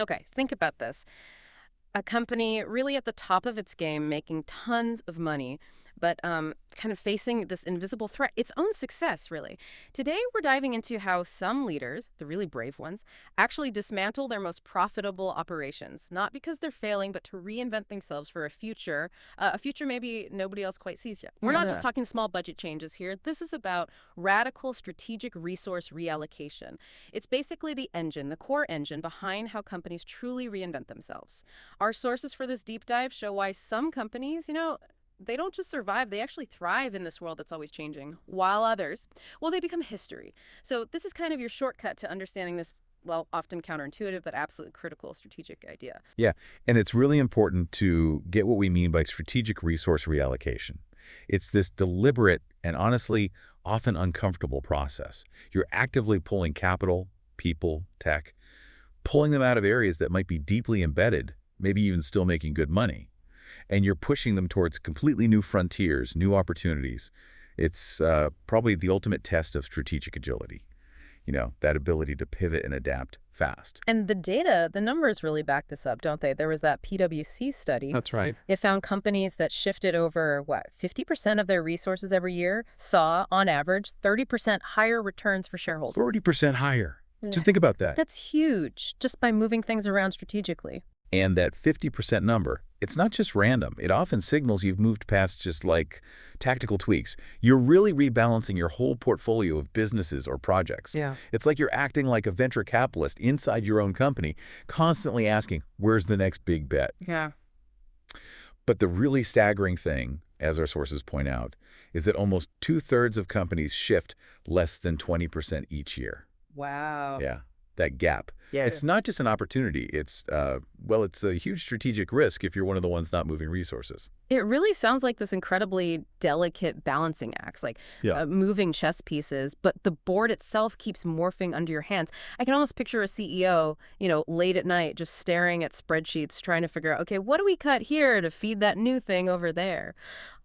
Okay, think about this. A company really at the top of its game, making tons of money, but kind of facing this invisible threat, its own success, really. Today, we're diving into how some leaders, the really brave ones, actually dismantle their most profitable operations, not because they're failing, but to reinvent themselves for a future maybe nobody else quite sees yet. We're not just Yeah. talking small budget changes here. This is about radical strategic resource reallocation. It's basically the engine, the core engine behind how companies truly reinvent themselves. Our sources for this deep dive show why some companies, they don't just survive, they actually thrive in this world that's always changing, while others, well, they become history. So this is kind of your shortcut to understanding this, well, often counterintuitive, but absolutely critical strategic idea. Yeah, and it's really important to get what we mean by strategic resource reallocation. It's this deliberate and honestly often uncomfortable process. You're actively pulling capital, people, tech, pulling them out of areas that might be deeply embedded, maybe even still making good money, and you're pushing them towards completely new frontiers, new opportunities. It's probably the ultimate test of strategic agility, that ability to pivot and adapt fast. And the data, the numbers really back this up, don't they? There was that PwC study. That's right. It found companies that shifted over, what, 50% of their resources every year saw, on average, 30% higher returns for shareholders. 30% higher. Yeah. Just think about that. That's huge, just by moving things around strategically. And that 50% number, it's not just random. It often signals you've moved past just like tactical tweaks. You're really rebalancing your whole portfolio of businesses or projects. Yeah. It's like you're acting like a venture capitalist inside your own company, constantly asking, where's the next big bet? Yeah. But the really staggering thing, as our sources point out, is that almost two-thirds of companies shift less than 20% each year. Wow. Yeah, that gap. Yeah. It's not just an opportunity. It's a huge strategic risk if you're one of the ones not moving resources. It really sounds like this incredibly delicate balancing act, like Yeah. moving chess pieces, but the board itself keeps morphing under your hands. I can almost picture a CEO, late at night just staring at spreadsheets, trying to figure out, okay, what do we cut here to feed that new thing over there?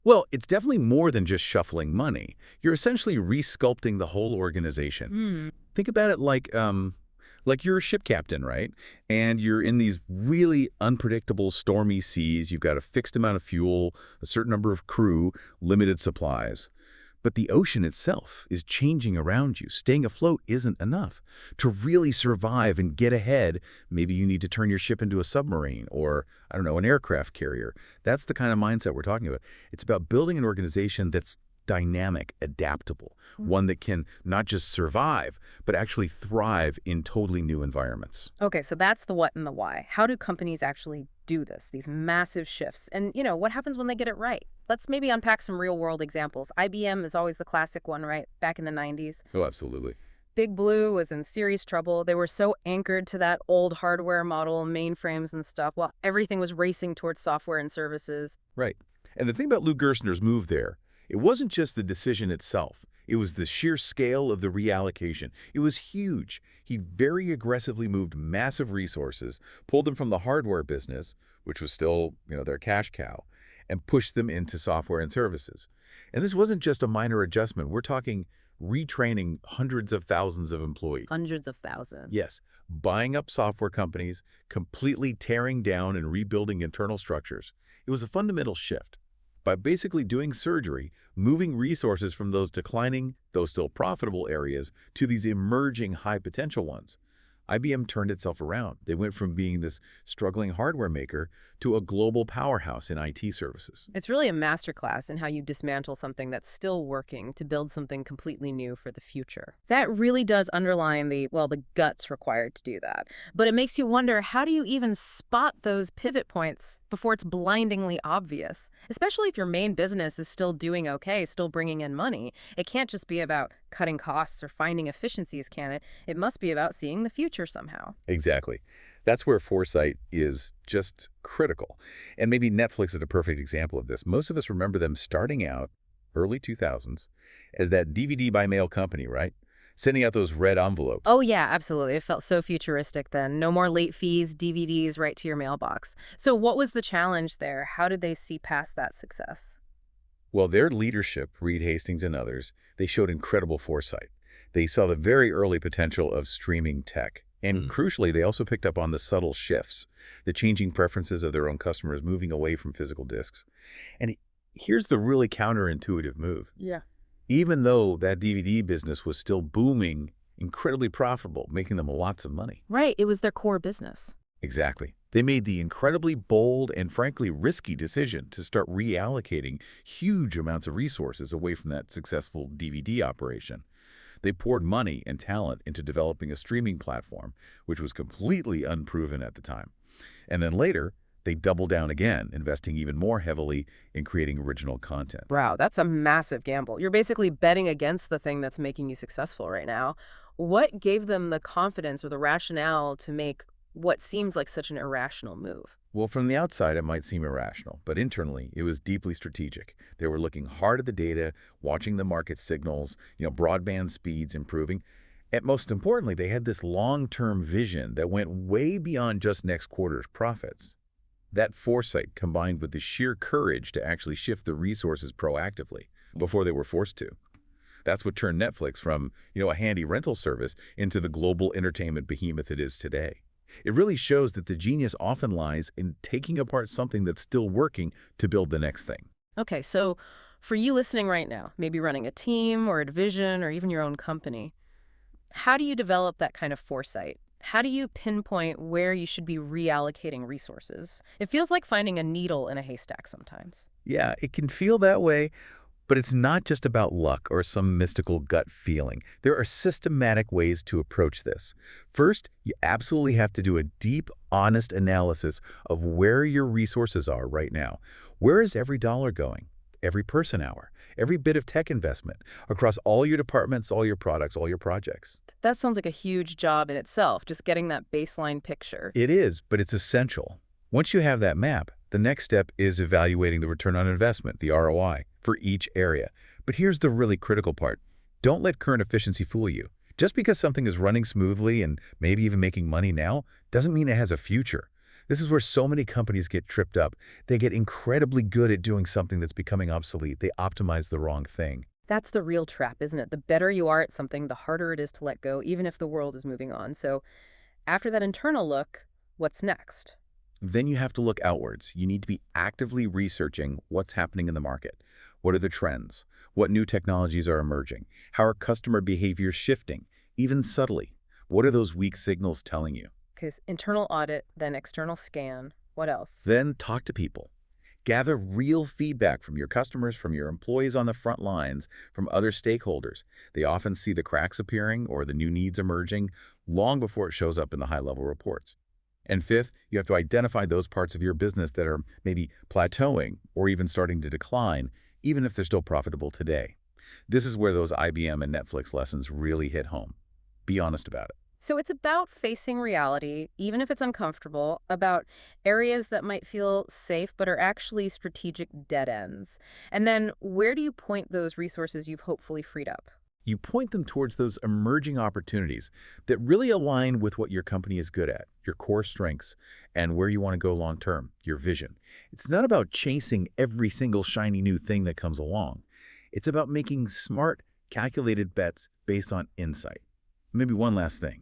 Well, it's definitely more than just shuffling money. You're essentially resculpting the whole organization. Hmm. Think about it like you're a ship captain, right? And you're in these really unpredictable, stormy seas. You've got a fixed amount of fuel, a certain number of crew, limited supplies. But the ocean itself is changing around you. Staying afloat isn't enough. To really survive and get ahead, maybe you need to turn your ship into a submarine or, I don't know, an aircraft carrier. That's the kind of mindset we're talking about. It's about building an organization that's dynamic, adaptable, one that can not just survive, but actually thrive in totally new environments. Okay, so that's the what and the why. How do companies actually do this, these massive shifts? And, what happens when they get it right? Let's maybe unpack some real world examples. IBM is always the classic one, right? Back in the 90s. Oh, absolutely. Big Blue was in serious trouble. They were so anchored to that old hardware model, mainframes and stuff, while everything was racing towards software and services. Right. And the thing about Lou Gerstner's move there, it wasn't just the decision itself. It was the sheer scale of the reallocation. It was huge. He very aggressively moved massive resources, pulled them from the hardware business, which was still, their cash cow, and pushed them into software and services. And this wasn't just a minor adjustment. We're talking retraining hundreds of thousands of employees. Hundreds of thousands. Yes, buying up software companies, completely tearing down and rebuilding internal structures. It was a fundamental shift. By basically doing surgery, moving resources from those declining, though still profitable areas to these emerging high-potential ones, IBM turned itself around. They went from being this struggling hardware maker to a global powerhouse in IT services. It's really a masterclass in how you dismantle something that's still working to build something completely new for the future. That really does underline the guts required to do that. But it makes you wonder, how do you even spot those pivot points before it's blindingly obvious? Especially if your main business is still doing okay, still bringing in money. It can't just be about cutting costs or finding efficiencies, can it? It must be about seeing the future somehow. Exactly. That's where foresight is just critical. And maybe Netflix is a perfect example of this. Most of us remember them starting out, early 2000s, as that DVD by mail company, right? Sending out those red envelopes. Oh, yeah, absolutely. It felt so futuristic then. No more late fees, DVDs right to your mailbox. So what was the challenge there? How did they see past that success? Well, their leadership, Reed Hastings and others, they showed incredible foresight. They saw the very early potential of streaming tech, And crucially, they also picked up on the subtle shifts, the changing preferences of their own customers moving away from physical discs. And here's the really counterintuitive move. Yeah. Even though that DVD business was still booming, incredibly profitable, making them lots of money. Right. It was their core business. Exactly. They made the incredibly bold and frankly risky decision to start reallocating huge amounts of resources away from that successful DVD operation. They poured money and talent into developing a streaming platform, which was completely unproven at the time. And then later, they doubled down again, investing even more heavily in creating original content. Wow, that's a massive gamble. You're basically betting against the thing that's making you successful right now. What gave them the confidence or the rationale to make what seems like such an irrational move? Well, from the outside, it might seem irrational, but internally, it was deeply strategic. They were looking hard at the data, watching the market signals, broadband speeds improving. And most importantly, they had this long-term vision that went way beyond just next quarter's profits. That foresight combined with the sheer courage to actually shift the resources proactively before they were forced to. That's what turned Netflix from, a handy rental service into the global entertainment behemoth it is today. It really shows that the genius often lies in taking apart something that's still working to build the next thing. Okay, so for you listening right now, maybe running a team or a division or even your own company, how do you develop that kind of foresight? How do you pinpoint where you should be reallocating resources? It feels like finding a needle in a haystack sometimes. Yeah, it can feel that way, but it's not just about luck or some mystical gut feeling. There are systematic ways to approach this. First, you absolutely have to do a deep, honest analysis of where your resources are right now. Where is every dollar going? Every person hour? Every bit of tech investment across all your departments, all your products, all your projects? That sounds like a huge job in itself, just getting that baseline picture. It is, but it's essential. Once you have that map, the next step is evaluating the return on investment, the ROI, for each area. But here's the really critical part. Don't let current efficiency fool you. Just because something is running smoothly and maybe even making money now doesn't mean it has a future. This is where so many companies get tripped up. They get incredibly good at doing something that's becoming obsolete. They optimize the wrong thing. That's the real trap, isn't it? The better you are at something, the harder it is to let go, even if the world is moving on. So after that internal look, what's next? Then you have to look outwards. You need to be actively researching what's happening in the market. What are the trends? What new technologies are emerging? How are customer behaviors shifting, even subtly? What are those weak signals telling you? Because internal audit, then external scan. What else? Then talk to people. Gather real feedback from your customers, from your employees on the front lines, from other stakeholders. They often see the cracks appearing or the new needs emerging long before it shows up in the high-level reports. And fifth, you have to identify those parts of your business that are maybe plateauing or even starting to decline, even if they're still profitable today. This is where those IBM and Netflix lessons really hit home. Be honest about it. So it's about facing reality, even if it's uncomfortable, about areas that might feel safe but are actually strategic dead ends. And then where do you point those resources you've hopefully freed up? You point them towards those emerging opportunities that really align with what your company is good at, your core strengths, and where you want to go long term, your vision. It's not about chasing every single shiny new thing that comes along. It's about making smart, calculated bets based on insight. Maybe one last thing.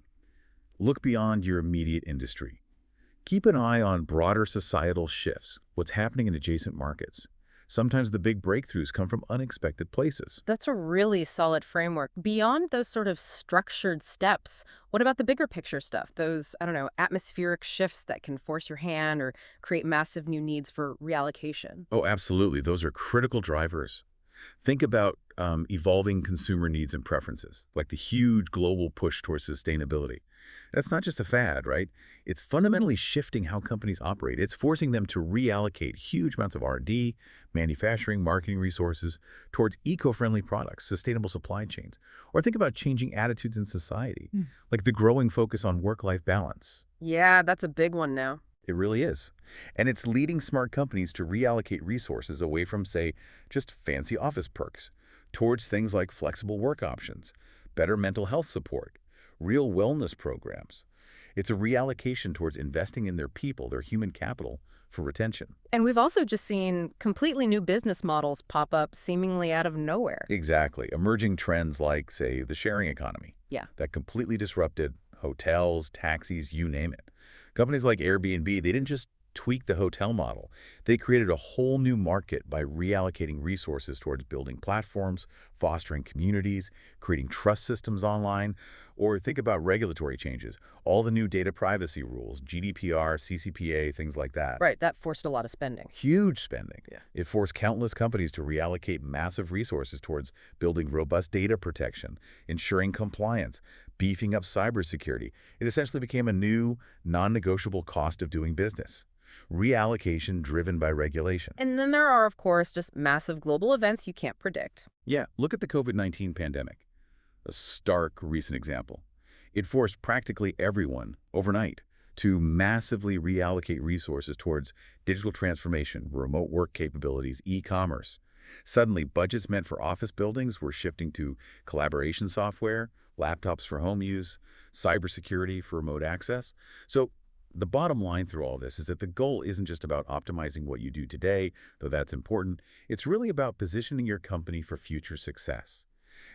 Look beyond your immediate industry. Keep an eye on broader societal shifts, what's happening in adjacent markets. Sometimes the big breakthroughs come from unexpected places. That's a really solid framework. Beyond those sort of structured steps, what about the bigger picture stuff? Those, I don't know, atmospheric shifts that can force your hand or create massive new needs for reallocation? Oh, absolutely. Those are critical drivers. Think about evolving consumer needs and preferences, like the huge global push towards sustainability. That's not just a fad, right? It's fundamentally shifting how companies operate. It's forcing them to reallocate huge amounts of R&D, manufacturing, marketing resources towards eco-friendly products, sustainable supply chains. Or think about changing attitudes in society, like the growing focus on work-life balance. Yeah, that's a big one now. It really is. And it's leading smart companies to reallocate resources away from, say, just fancy office perks, towards things like flexible work options, better mental health support, real wellness programs. It's a reallocation towards investing in their people, their human capital, for retention. And we've also just seen completely new business models pop up seemingly out of nowhere. Exactly. Emerging trends like, say, the sharing economy. Yeah. That completely disrupted hotels, taxis, you name it. Companies like Airbnb, they didn't just tweak the hotel model. They created a whole new market by reallocating resources towards building platforms, fostering communities, creating trust systems online, or think about regulatory changes, all the new data privacy rules, GDPR, CCPA, things like that. Right, that forced a lot of spending. Huge spending. Yeah. It forced countless companies to reallocate massive resources towards building robust data protection, ensuring compliance, beefing up cybersecurity. It essentially became a new, non-negotiable cost of doing business. Reallocation driven by regulation. And then there are, of course, just massive global events you can't predict. Yeah, look at the COVID-19 pandemic, a stark recent example. It forced practically everyone, overnight, to massively reallocate resources towards digital transformation, remote work capabilities, e-commerce. Suddenly, budgets meant for office buildings were shifting to collaboration software, laptops for home use, cybersecurity for remote access. So the bottom line through all this is that the goal isn't just about optimizing what you do today, though that's important. It's really about positioning your company for future success.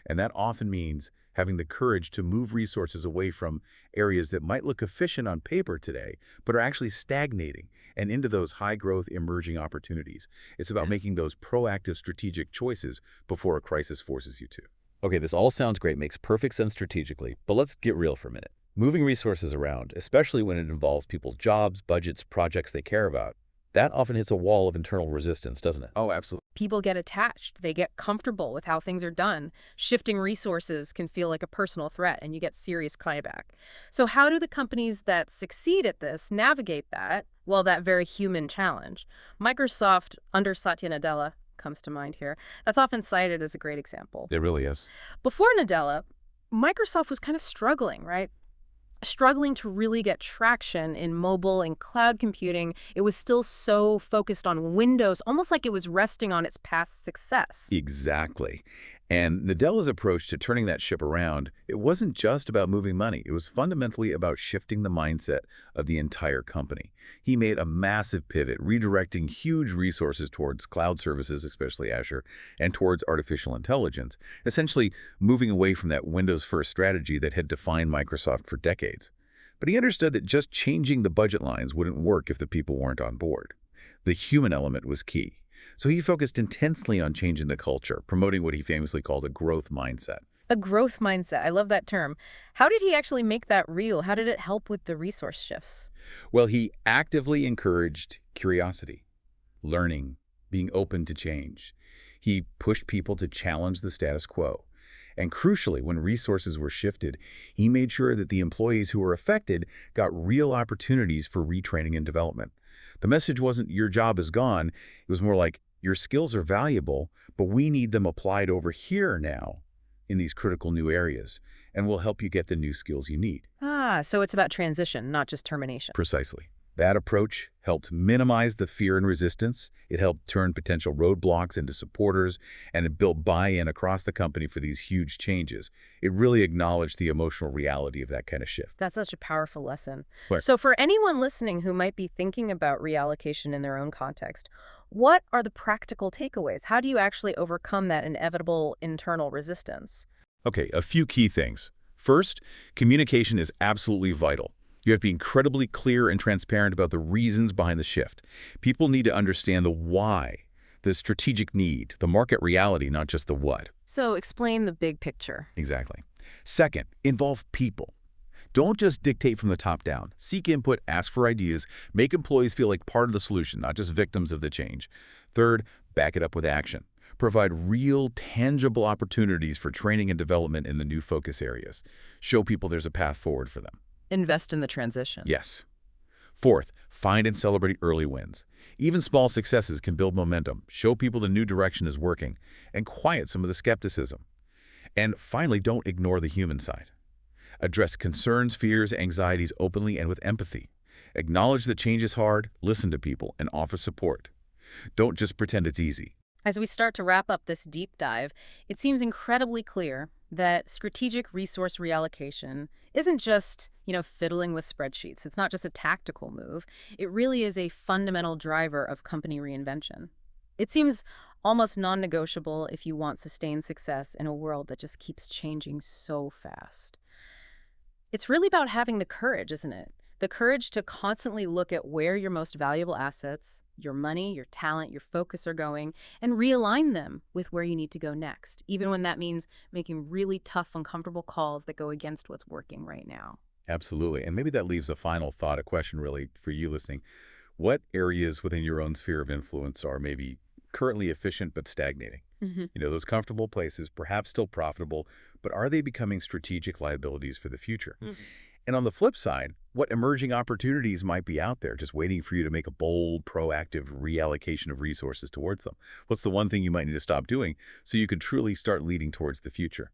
And that often means having the courage to move resources away from areas that might look efficient on paper today, but are actually stagnating, and into those high-growth emerging opportunities. It's about making those proactive strategic choices before a crisis forces you to. Okay, this all sounds great, makes perfect sense strategically, but let's get real for a minute. Moving resources around, especially when it involves people's jobs, budgets, projects they care about, that often hits a wall of internal resistance, doesn't it? Oh, absolutely. People get attached. They get comfortable with how things are done. Shifting resources can feel like a personal threat, and you get serious clawback. So how do the companies that succeed at this navigate that? Well, that very human challenge. Microsoft, under Satya Nadella, comes to mind here. That's often cited as a great example. It really is. Before Nadella, Microsoft was kind of struggling, right? Struggling to really get traction in mobile and cloud computing. It was still so focused on Windows, almost like it was resting on its past success. Exactly. And Nadella's approach to turning that ship around, it wasn't just about moving money. It was fundamentally about shifting the mindset of the entire company. He made a massive pivot, redirecting huge resources towards cloud services, especially Azure, and towards artificial intelligence, essentially moving away from that Windows-first strategy that had defined Microsoft for decades. But he understood that just changing the budget lines wouldn't work if the people weren't on board. The human element was key. So he focused intensely on changing the culture, promoting what he famously called a growth mindset. A growth mindset. I love that term. How did he actually make that real? How did it help with the resource shifts? Well, he actively encouraged curiosity, learning, being open to change. He pushed people to challenge the status quo. And crucially, when resources were shifted, he made sure that the employees who were affected got real opportunities for retraining and development. The message wasn't your job is gone. It was more like your skills are valuable, but we need them applied over here now in these critical new areas, and we'll help you get the new skills you need. Ah, so it's about transition, not just termination. Precisely. That approach helped minimize the fear and resistance. It helped turn potential roadblocks into supporters, and it built buy-in across the company for these huge changes. It really acknowledged the emotional reality of that kind of shift. That's such a powerful lesson. Where? So for anyone listening who might be thinking about reallocation in their own context, what are the practical takeaways? How do you actually overcome that inevitable internal resistance? Okay, a few key things. First, communication is absolutely vital. You have to be incredibly clear and transparent about the reasons behind the shift. People need to understand the why, the strategic need, the market reality, not just the what. So explain the big picture. Exactly. Second, involve people. Don't just dictate from the top down. Seek input, ask for ideas, make employees feel like part of the solution, not just victims of the change. Third, back it up with action. Provide real, tangible opportunities for training and development in the new focus areas. Show people there's a path forward for them. Invest in the transition. Yes. Fourth, find and celebrate early wins. Even small successes can build momentum, show people the new direction is working, and quiet some of the skepticism. And finally, don't ignore the human side. Address concerns, fears, anxieties openly and with empathy. Acknowledge that change is hard, listen to people, and offer support. Don't just pretend it's easy. As we start to wrap up this deep dive, it seems incredibly clear that strategic resource reallocation isn't just, fiddling with spreadsheets. It's not just a tactical move. It really is a fundamental driver of company reinvention. It seems almost non-negotiable if you want sustained success in a world that just keeps changing so fast. It's really about having the courage, isn't it? The courage to constantly look at where your most valuable assets, your money, your talent, your focus are going, and realign them with where you need to go next, even when that means making really tough, uncomfortable calls that go against what's working right now. Absolutely. And maybe that leaves a final thought, a question really for you listening. What areas within your own sphere of influence are maybe currently efficient but stagnating? Hmm. Those comfortable places, perhaps still profitable, but are they becoming strategic liabilities for the future? And on the flip side, what emerging opportunities might be out there just waiting for you to make a bold, proactive reallocation of resources towards them? What's the one thing you might need to stop doing so you can truly start leading towards the future?